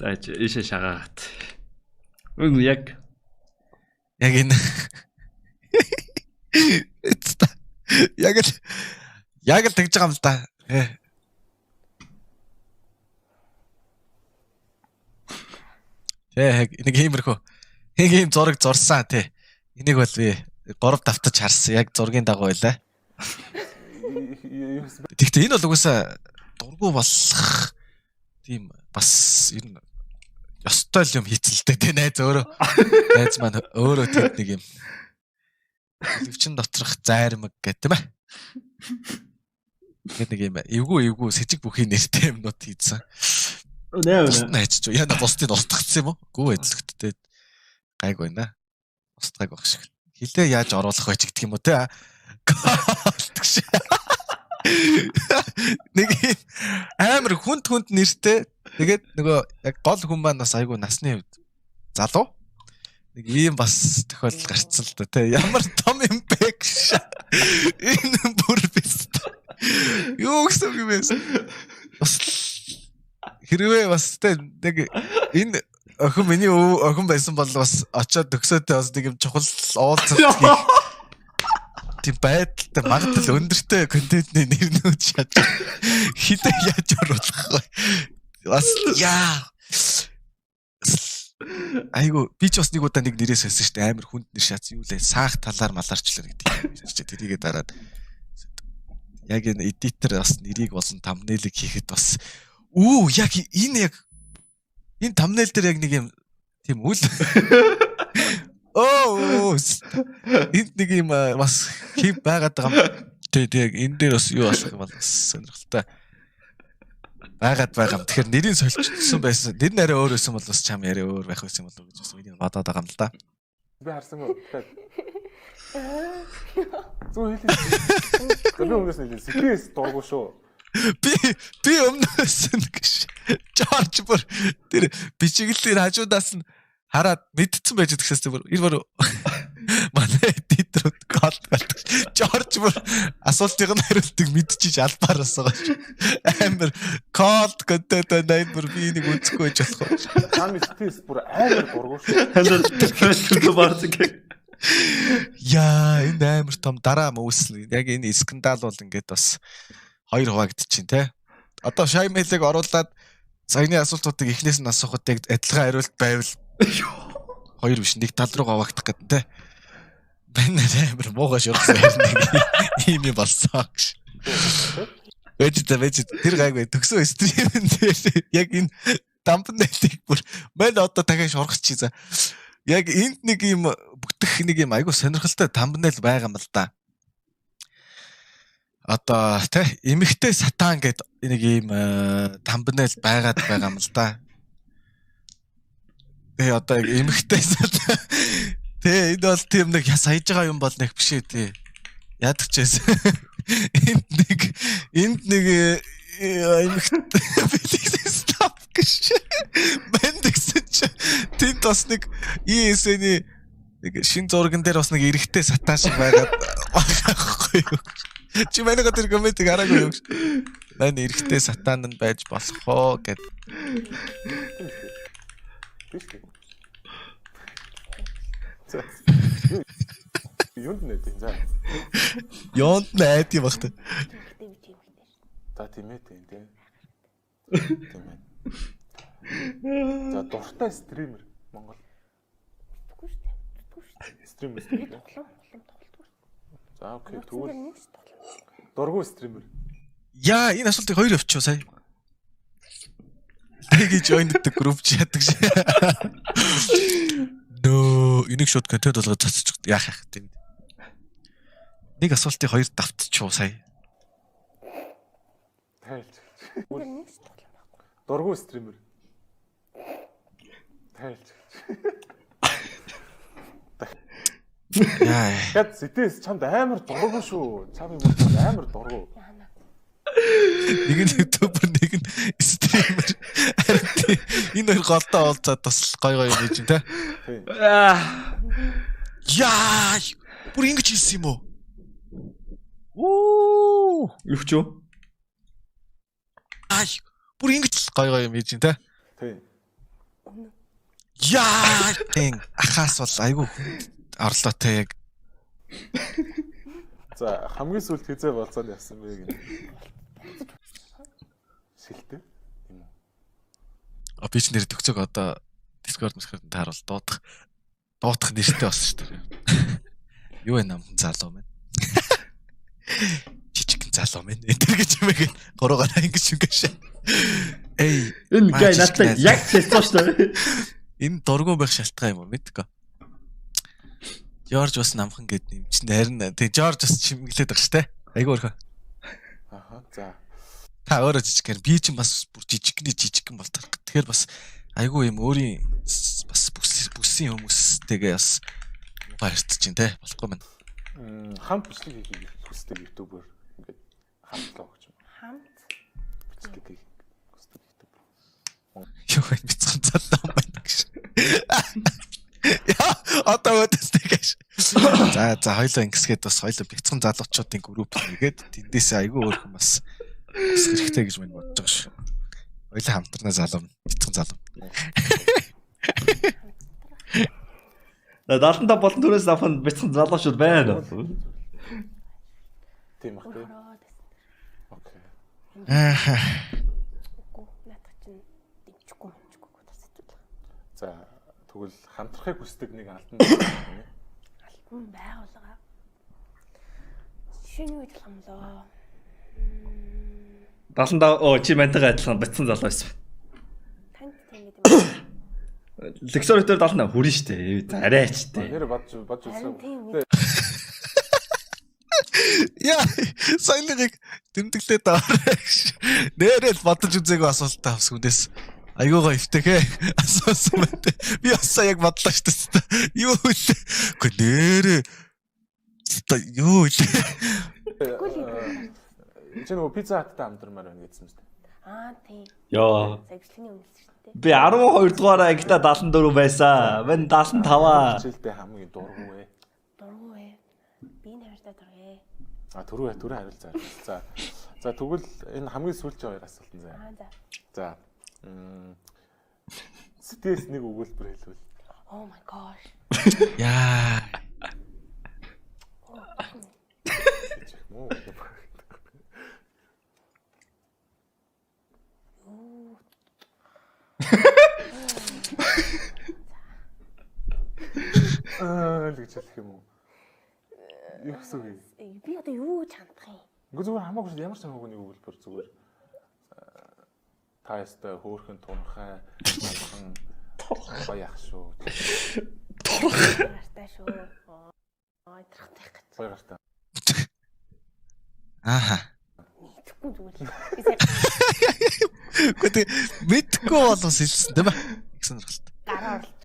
Тааж ийшээ шагаад. Үн яг энэ яг л тэгж байгаа юм л да. Нэг иймэрхүү. Ийм зураг зурсан тий. Энийг бол би 3 давтаж харсан. Яг зургийн дагуу байлаа. Тэгтээ энэ бол угаасаа дургу болох тийм бас ер нь ёстой юм хийцэлтэй тий найз өөрөө. Найз маань өөрөө тэд нэг юм өвчин доторх зайрмаг гэдэг юм аа. Гэт нэг юм эвгүй сэжиг бүхий нэртэй юмнууд хийдсэн. Найз ч яна бусдыг устгацсан юм уу? Гүү эзлэгтдээ гайг байна. Устгайг баг шиг. Хилээ яаж оруулах вэ гэх юм уу те? Нэг амар хүнд нэртэй. Тэгээд нөгөө яг гол хүн маань бас айгүй насны үед залуу. Нэг ийм бас тохиолдол гарцсан л да те. Ямар том юм бэ гэж. Энэ бүр бист. Юу гэсэн юм бэ? Бас хэрвээ бас те нэг энэ охин миний охин байсан бол бас очоод төгсөөдөө бас нэг юм чухал уулзалт хийх тийм байдалтай магадгүй өндөртэй контентны нэрнүүд шат хитэ яаж оруулах вэ? Бас яа. Айгу би ч бас нэг удаа нэг нэрээс хэлсэн шүү дээ. Амар хүнд нэр шатсан юу лээ. Саах талаар малаарчлаа гэдэг. Тэрийгээ дараад яг энэ эдитер бас нэрийг болон тамнелыг хийхэд бас яг энэ тамнел дээр яг нэг юм тийм үл энд нэг юм бас хийв байгаад байгаа юм. Тэг энэ дээр бас юу болох юм бол бас сонирхолтой байгаад байгаа юм. Тэгэхээр нэрийг солилцсон байсан. Нэр нь арай өөр байсан бол бас чам яриа өөр байх байсан болов гэж бас миний бодоод байгаа юм л да. Би харсангүй. Зүү хэлээ. Би өмнөөс нь CPS дургу шүү. Би өмнөөс нь гэж. Жорж бүр тэр бичиглэлээр хажуудаас нь хараад мэдсэн байж тэгсээс бүр ир бүр манай эдитрүүд код болдог. Жорж бүр асуултыг нь хариултыг мэдчихэж албаараас байгаа. Амар код контент найд бүр би энийг үзэхгүй байж болох. Таны CPS бүр амар дургу шүү. ханаа баардаг. Яа, энэ амар том дараа мөсөл. Яг энэ скандал бол ингээд бас 2 хуваагдчихин те. Одоо шаймэлэг оруулаад саяны асуултуудыг эхнээс нь асуухад яг адилхан хариулт байвал 2 биш нэг тал руу хаваагдах гэдэг те. Бэнэ амар муугаш явсан юм болсон гэж. Вэж тэр гайгүй төгсөө стримэн дээр яг энэ тамбнэлийг бүр мань одоо дахиад шургах чи за. Яг энд нэг юм бүтэх нэг юм айгу сонирхолтой тамбнэл байгаа юм л да. Одоо тэ эмэгтэй сатан гэдэг нэг юм тамбнэл байгаад байгаа юм л да. Тэгээ одоо яг эмэгтэй сатан тэ энэ бол тийм нэг саяж байгаа юм бол нэг биш ээ тий. Яадаг ч байсан. Энд нэг эмэгтэй стоп гэж бэндэгсэн чи тэнд бас нэг ESN-ий нэг шин зурган дээр бас нэг эрэгтэй сатан шиг байгаад байхгүй юу. Чи манай гадар комментиг хараагүй юу? Манай эрэгтэй сатан нь байж болох оо гэд. Юунд нэт юм за. Юунд нэт юм багт. За тийм ээ тийм. Тийм ээ. За дуртай стример Монгол. Үгүй шүү. Стример. За окей тэгвэл дургу стример. Яа, энэ асуултыг 2 явчихв сая. Тэгэж join-д групп чатдаг шээ. Нөө, энийг шууд контент болгоод цацчих яах тийм. Нэг асуултыг 2 давтчихв сая. Тайлж. Дургу стример. Тайлж. Яа. Гэт CPS чамд амар дургу шүү. Чам юм амар дургу. Нэг нь ютубер нэг нь стример. Энэ хоёр голдоо олцоод бас гой юм гэж тэ. Яа. Бүр ингэж хэлсэн юм уу? Юу ч юу? Бүр ингэж гой юм гэж тэ. Тийм. Өмнө. Яа тийм ахаас бол айгүй орлоотой яг. За хамгийн сүүлд хизээ болцоод явсан бэ гэнэ. Шилтэй юм уу? Би ч нэр төгцөг одоо Discord мэсгэрд тааруул дуудах нэртэй болсон шүү дээ. Юу вэ намхан залуу мэн? Жижиг залуу мэн. Энтэр гэж юм гээд гуруугаар ингэж ингэж. Эй, Энэ гай надад яг хэлсэн шүү дээ. энэ дургуун байх шалтгаан юм уу мэдгүй. Жорж бас намхан гэд юм чинь харин тэг Жорж бас чимэглээд байгаа шүү дээ. Айгүй өрхөө. Аха. За. Та өөрөө жижигэр би чинь бас бүр жижигхэн бол тарах. Тэгэхээр бас айгүй юм өөрийн бас бүсийн хүмүүстэйгээ бас муухай харьцаж чинь те болохгүй мэн. Хамт бичлэг хийх хүсдэг ютубер ингээд хамтлаа гэж юм. Хамт. Бичлэг хийх хүсдэг ютубер. Юу вэ бицхан залуу байна гэж. Яа одоо өдөртэй гэж. За хоёлоо ингэсгээд бас хоёлоо бицхан залуучуудын групп нэгээд тэндээсээ айгүй өөрхөн бас ус хэрэгтэй гэж мань бодож байгаа шүү. Хоёлаа хамтарнаа залуу бицхан залуу. 75 болон төрөөс авах бяцхан залуучууд байна. Тийм ах тий. Ороод байсан. Окей. Аа. Үгүй надад чинь дэмжихгүй тасчихлаа. За тэгвэл хамтрахыг хүсдэг нэг алтан байна. Альбом байгуулга. Шинэ үед болох юм лоо. 75 чи мантайгаа адилхан бяцхан залуу байсан. Танд тийм гэдэг юм. Лексоритор 78 хүрэн штэ. Арайч штэ. Нэр бодж үзсэн. Яа, соёлыг тэмдэглээд аваарай гэж. Нэрэл бодож үзээгүй асуултаа авс хүнээс. Айгуугаа өвтэхэ. Асуусан мэт. Би асаа яг бодлоо шүү дээ. Юу вэ? Гэхдээ нэрээ. Юу вэ? Чи нөгөө пицца хаттай амдрамаар байна гэсэн мэт. Тийм. Йоо. Сагсны өмнөс шүү дээ. Би 12 дугаар ангита 74 байсан. Мэн 75. Хичээлдээ хамгийн дургу вэ? Дургу ээ. Би нэртэй дургуэ. Түрүү хариул заа. За тэгвэл энэ хамгийн сүүлчийн хоёр асуулт нь заа. За. За. Сэтээс нэг өгүүлбэр хэлвэл. Oh my gosh. Яа. Муу. Л гэж хэлэх юм уу? Юу гэсэн үг? Би одоо юу гэж хандах юм? Үгүй зүгээр хамаагүй ямар ч хамаагүй нэг өгүүлбэр зүгээр. Та ястай хөөхөн тунхай амхан баях шүү. Тартай шүү. Айтрахтай гэж. Баяртай. Ааха. Мэдхгүй зүгээр. Гэхдээ мэдгүй бол бас хэлсэн тийм ээ. Их сонирхолтой. Гараа орлоо.